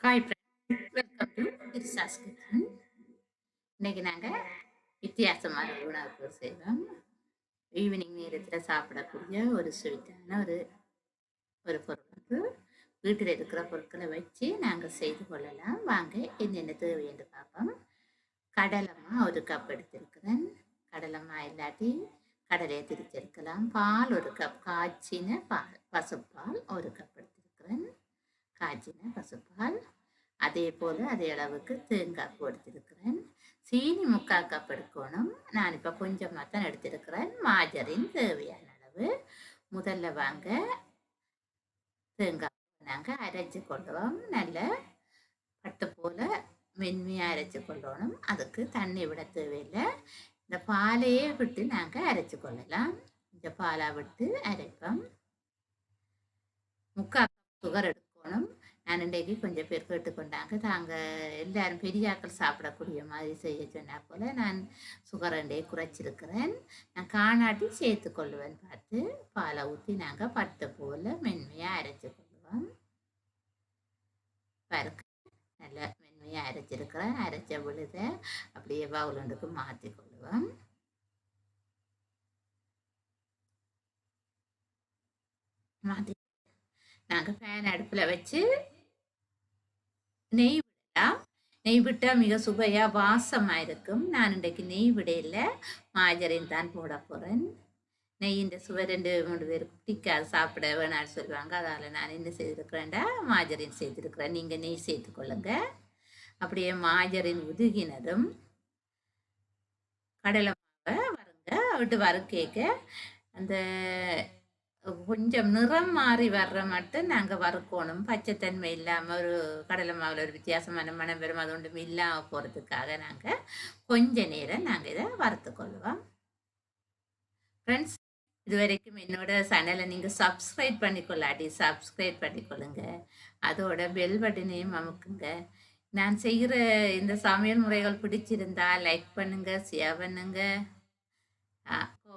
Hi friend, welcome to கிர்சாஸ் kitchen. இன்னைக்கு நாங்கள் வித்தியாசமான உணவு செய்வோம். ஈவினிங் நேரத்தில் சாப்பிடக்கூடிய ஒரு ஸ்வீட்டான ஒரு பொருள் வந்து வீட்டில் இருக்கிற பொருட்களை வச்சு நாங்கள் செய்து கொள்ளலாம். வாங்க என்னென்ன தேவை என்று பார்ப்போம். கடலைமா ஒரு கப் எடுத்திருக்கிறேன். கடலைமா இல்லாட்டி கடலையை திரிச்சிருக்கலாம். பால் ஒரு கப், காய்ச்சின பால், பசுப்பால் ஒரு கப் எடுத்திருக்கிறேன். காய்ச்சின பசுப்பால். அதே போல் அதே அளவுக்கு தேங்காய் பூ எடுத்திருக்கிறேன். சீனி 3/4 கப் எடுக்கணும். நான் இப்போ கொஞ்சமாக தான் எடுத்திருக்கிறேன். மாஜரின் தேவையான அளவு. முதல்ல வாங்க தேங்காய் நாங்கள் அரைச்சி கொள்ளுவோம். நல்ல பட்டு போல் மென்மையாக அரைச்சி கொள்ளணும். அதுக்கு தண்ணி விட தேவையில்லை. இந்த பாலையே விட்டு நாங்கள் அரைச்சி கொள்ளலாம். இந்த பாலை விட்டு அரைப்போம். 3/4 கப் சுகர் எடுக்கணும். நான் இன்றைக்கு கொஞ்சம் பேர் கேட்டுக்கொண்டாங்க, தாங்கள் எல்லாரும் பெரியாக்கள் சாப்பிடக்கூடிய மாதிரி செய்ய சொன்னா போல் நான் சுகர் ரெண்டே குறைச்சிருக்கிறேன். நான் காணாட்டி சேர்த்து கொள்ளுவேன். பார்த்து பாலை ஊற்றி நாங்கள் பட்டு போல் மென்மையாக அரைச்சி கொள்ளுவோம். பருக்க நல்லா மென்மையாக அரைச்சிருக்கிறேன். அரைச்ச விழுத அப்படியே பவுலுண்டுக்கு மாற்றி கொள்ளுவோம். மாற்றி நாங்கள் ஃபேன் அடுப்பில் வச்சு நெய் விடலாம். நெய் விட்டால் மிக சுவையாக வாசமாக இருக்கும். நான் இன்றைக்கு நெய் விடையில் மாஜரின் தான் போட போகிறேன். நெய் இந்த சுவை 2-3 பேருக்கு பிடிக்காது, சாப்பிட வேணான்னு சொல்லுவாங்க. அதால் நான் என்ன செய்திருக்கிறேன்டா மாஜரின் சேர்த்துருக்கிறேன். நீங்கள் நெய் சேர்த்துக்கொள்ளுங்க. அப்படியே மாஜரின் உதுகினதும் கடலை மாவை வருங்க விட்டு வறுக்கேக்க அந்த கொஞ்சம் நிறம் மாறி வர்ற மட்டும் நாங்கள் வறுக்கணும். பச்சைத்தன்மை இல்லாமல் ஒரு கடலை மாவில் ஒரு வித்தியாசமான மனம் வரும். அது ஒன்றும் இல்லாமல் போகிறதுக்காக நாங்கள் கொஞ்ச நேரம் நாங்கள் இதை வறுத்து கொள்வோம். ஃப்ரெண்ட்ஸ், இது வரைக்கும் என்னோட சேனலை நீங்கள் சப்ஸ்கிரைப் பண்ணிக்கொள்ளாட்டி சப்ஸ்கிரைப் பண்ணிக்கொள்ளுங்க. அதோட பெல் பட்டனையும் அமுக்குங்க. நான் செய்கிற இந்த சமையல் முறைகள் பிடிச்சிருந்தா லைக் பண்ணுங்க, ஷேர் பண்ணுங்க,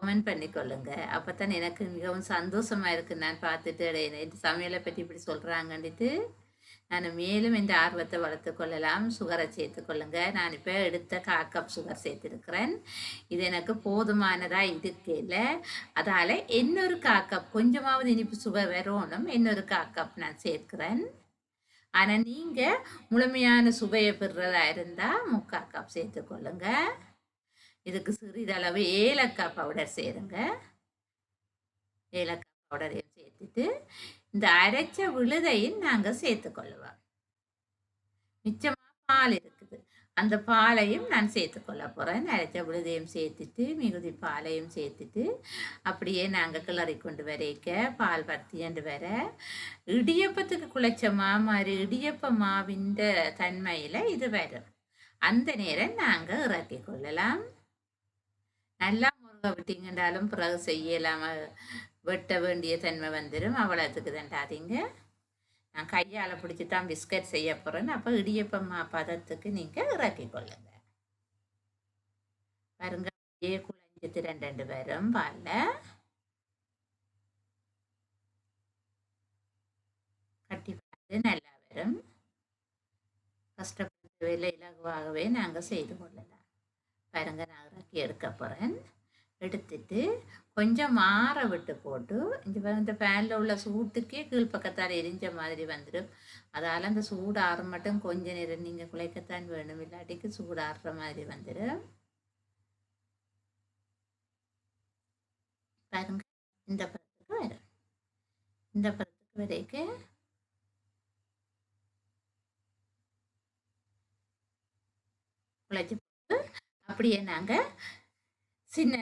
கமெண்ட் பண்ணிக்கொள்ளுங்க. அப்போ தான் எனக்கு மிகவும் சந்தோஷமாக இருக்குது. நான் பார்த்துட்டு இந்த சமையலை பற்றி இப்படி சொல்கிறாங்கன்ட்டு நான் மேலும் இந்த ஆர்வத்தை வளர்த்து கொள்ளலாம். சுகரை சேர்த்துக்கொள்ளுங்க. நான் இப்போ எடுத்த 1/4 கப் சுகர் சேர்த்துருக்கிறேன். இது எனக்கு போதுமானதாக இருக்கையில் அதால் இன்னொரு 1/4 கப் கொஞ்சமாவது இனிப்பு சுகர் வரணும். இன்னொரு 1/4 கப் நான் சேர்க்கிறேன். ஆனால் நீங்கள் முழுமையான சுவையை பெறுறதா இருந்தால் 3/4 கப் சேர்த்துக்கொள்ளுங்க. இதுக்கு சிறிதளவு ஏலக்காய் பவுடர் சேருங்க. ஏலக்காய் பவுடரையும் சேர்த்துட்டு இந்த அரைச்ச விழுதையும் நாங்கள் சேர்த்துக்கொள்ளுவோம். மிச்சமாக பால் இருக்குது, அந்த பாலையும் நான் சேர்த்துக்கொள்ள போகிறேன். அரைச்ச விழுதையும் சேர்த்துட்டு மிகுதி பாலையும் சேர்த்துட்டு அப்படியே நாங்கள் கிளறி கொண்டு வரைக்க பால் பத்தியண்டு வர இடியப்பத்துக்கு குழைச்ச மாதிரி இடியப்ப மாவின் தன்மையில் இது வரும். அந்த நேரம் நாங்கள் இறக்கி கொள்ளலாம். நல்லா முருகை விட்டீங்கன்றாலும் பிறகு செய்யலாம வெட்ட வேண்டிய தன்மை வந்துடும். அவ்வளோத்துக்கு தண்டாதீங்க. நான் கையால் பிடிச்சி தான் பிஸ்கட் செய்ய போகிறேன். அப்போ இடியப்பம்மா பதத்துக்கு நீங்கள் இறக்கி கொள்ளுங்க. பாருங்க, அப்படியே குழஞ்சி 2 வரும். பாலில் கட்டி பார்த்து நல்லா வரும். கஷ்டப்பட்டு வேலை இலகுவாகவே நாங்கள் செய்து கொள்ளலாம். பாருங்க, நான் இறக்கி எடுக்க போகிறேன். எடுத்துட்டு கொஞ்சம் மாற விட்டு போட்டு இந்த ஃபேனில் உள்ள சூட்டுக்கே கீழ்ப்பக்கத்தால் எரிஞ்ச மாதிரி வந்துடும். அதால் அந்த சூடு ஆற மட்டும் கொஞ்ச நேரம் நீங்கள் குழைக்கத்தான் வேணும், இல்லாட்டிக்கு சூடு ஆறுற மாதிரி வந்துடும். பாருங்க, இந்த பதத்துக்கு வரும். இந்த பதத்துக்கு வரைக்கும் குழைச்சி போட்டு அப்படியே நாங்கள் சின்ன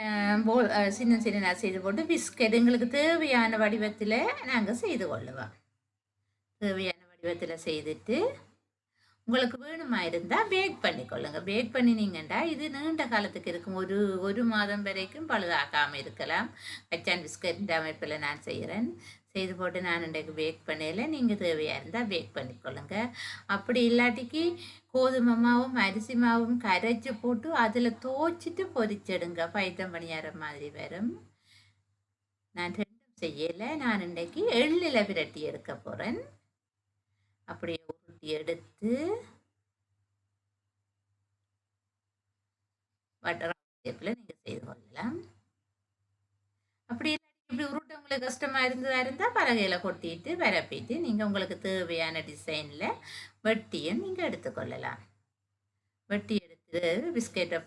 சின்ன செய்து போட்டு பிஸ்கட் எங்களுக்கு தேவையான வடிவத்தில் நாங்கள் செய்து கொள்ளுவோம். தேவையான வடிவத்தில் செய்துட்டு உங்களுக்கு வேணுமா இருந்தால் பேக் பண்ணிக்கொள்ளுங்க. பேக் பண்ணினீங்கண்டா இது நீண்ட காலத்துக்கு இருக்கும். ஒரு மாதம் வரைக்கும் பழுதாக்காமல் இருக்கலாம். கச்சான் பிஸ்கட் அமைப்பில் நான் செய்கிறேன். செய்து போட்டு நான் இன்றைக்கு பேக் பண்ணல. நீங்கள் தேவையாக இருந்தால் பேக் பண்ணிக்கொள்ளுங்க. அப்படி இல்லாட்டிக்கு கோதுமை மாவும் அரிசி மாவும் கரைச்சி போட்டு அதில் தோச்சிட்டு பொரிச்செடுங்க. பைத்தம் பணியார மாதிரி வரும். நான் ரெண்டும் செய்யலை. நான் இன்றைக்கு எள்ளில் விரட்டி எடுக்க போகிறேன். அப்படியே உருட்டி எடுத்து பட்டர் ஷேப்பில் நீங்கள் செய்து கொள்ளலாம். அப்படி இப்படி உருட்ட உங்களுக்கு கஷ்டமாக இருந்தால் பலகையில் கொட்டிட்டு பரப்பிட்டு நீங்கள் உங்களுக்கு தேவையான டிசைனில் வெட்டியும் நீங்கள் எடுத்துக்கொள்ளலாம். வெட்டி எடுத்து பிஸ்கெட்டை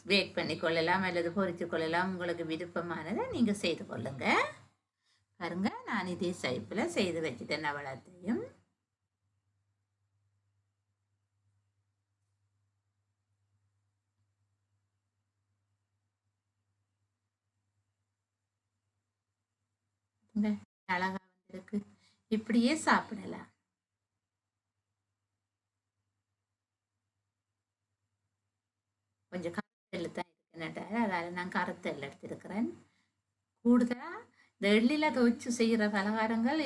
பேக் பண்ணி கொள்ளலாம் அல்லது பொரித்து கொள்ளலாம். உங்களுக்கு விருப்பமானதை நீங்கள் செய்து கொள்ளுங்க. பாருங்க, நான் இதே ஷேப்பில் செய்து வச்சுட்டேன் அவ்வளோத்தையும். அழகா வந்திருக்கு. இப்படியே சாப்பிடலாம். கொஞ்சம் கருத்தெள்ளு தான் இருக்குன்னுட்டாரு, அதால் நான் கருத்தெள்ளு எடுத்திருக்கிறேன். கூடுதலாக இந்த எள்ளில் துவைச்சு செய்கிற பலகாரங்கள்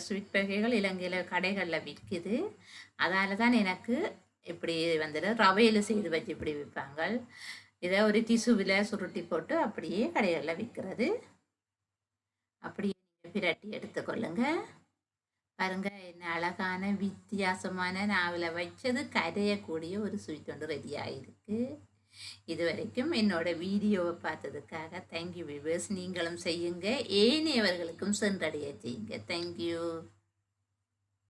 ஸ்வீட் வகைகள் இலங்கையில் கடைகளில் விற்குது. அதால் தான் எனக்கு இப்படி வந்துடு ரவையில் செய்து வச்சு இப்படி விற்பாங்க. இதை ஒரு டிசுவில் சுருட்டி போட்டு அப்படியே கடைகளில் விற்கிறது. அப்படியே நீங்கள் பிரட்டி எடுத்துக்கொள்ளுங்க. பாருங்க, என்ன அழகான வித்தியாசமான நாவில் வச்சது கரையக்கூடிய ஒரு ஸ்வீட் ஒன்று ரெடி ஆகிருக்கு. இது வரைக்கும் என்னோட வீடியோவை பார்த்ததுக்காக தேங்க்யூ வியூவர்ஸ். நீங்களும் செய்யுங்க, ஏனையவர்களுக்கும் சென்றடைய செய்யுங்க. தேங்க்யூ.